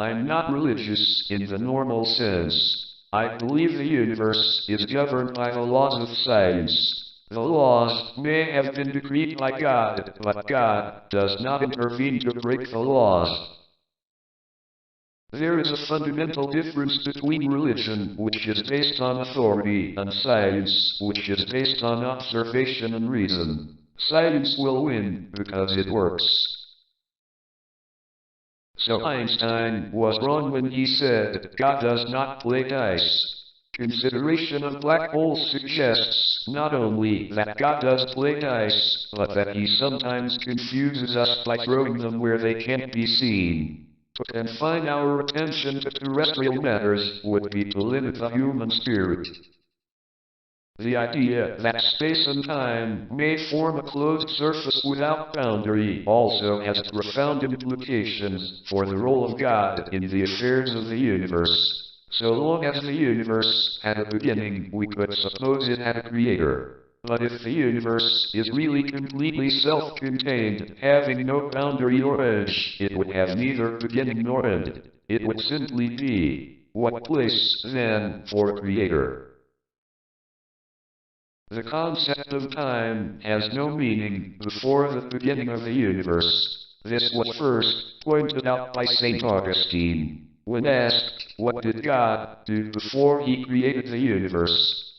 I'm not religious in the normal sense. I believe the universe is governed by the laws of science. The laws may have been decreed by God, but God does not intervene to break the laws. There is a fundamental difference between religion, which is based on authority, and science, which is based on observation and reason. Science will win because it works. So Einstein was wrong when he said God does not play dice. Consideration of black holes suggests not only that God does play dice, but that he sometimes confuses us by throwing them where they can't be seen. To confine our attention to terrestrial matters would be to limit the human spirit. The idea that space and time may form a closed surface without boundary also has profound implications for the role of God in the affairs of the universe. So long as the universe had a beginning, we could suppose it had a creator. But if the universe is really completely self-contained, having no boundary or edge, it would have neither beginning nor end. It would simply be. What place, then, for a creator? The concept of time has no meaning before the beginning of the universe. This was first pointed out by St. Augustine. When asked, what did God do before he created the universe?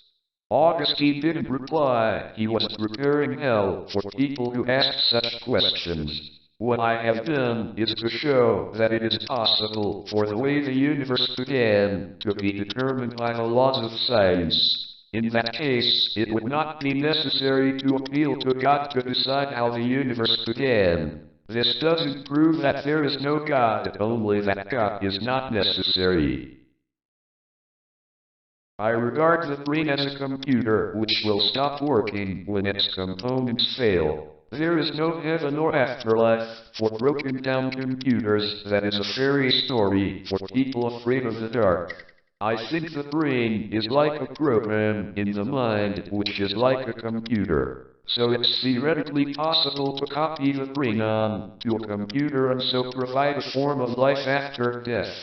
Augustine didn't reply. He was preparing hell for people who asked such questions. What I have done is to show that it is possible for the way the universe began to be determined by the laws of science. In that case, it would not be necessary to appeal to God to decide how the universe began. This doesn't prove that there is no God, only that God is not necessary. I regard the brain as a computer which will stop working when its components fail. There is no heaven or afterlife for broken down computers. That is a fairy story for people afraid of the dark. I think the brain is like a program in the mind, which is like a computer. So it's theoretically possible to copy the brain on to a computer and so provide a form of life after death.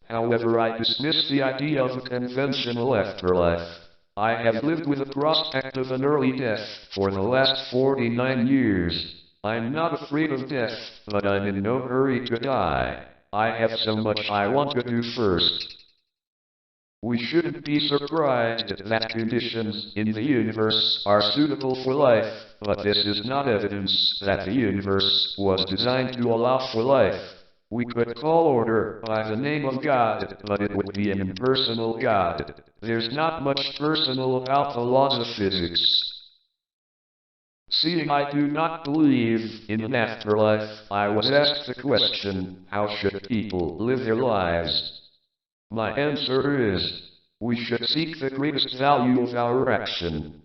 However, I dismiss the idea of a conventional afterlife. I have lived with the prospect of an early death for the last 49 years. I'm not afraid of death, but I'm in no hurry to die. I have so much I want to do first. We shouldn't be surprised that conditions in the universe are suitable for life, but this is not evidence that the universe was designed to allow for life. We could call order by the name of God, but it would be an impersonal God. There's not much personal about the laws of physics. Seeing I do not believe in an afterlife, I was asked the question, how should people live their lives? My answer is, we should seek the greatest value of our action.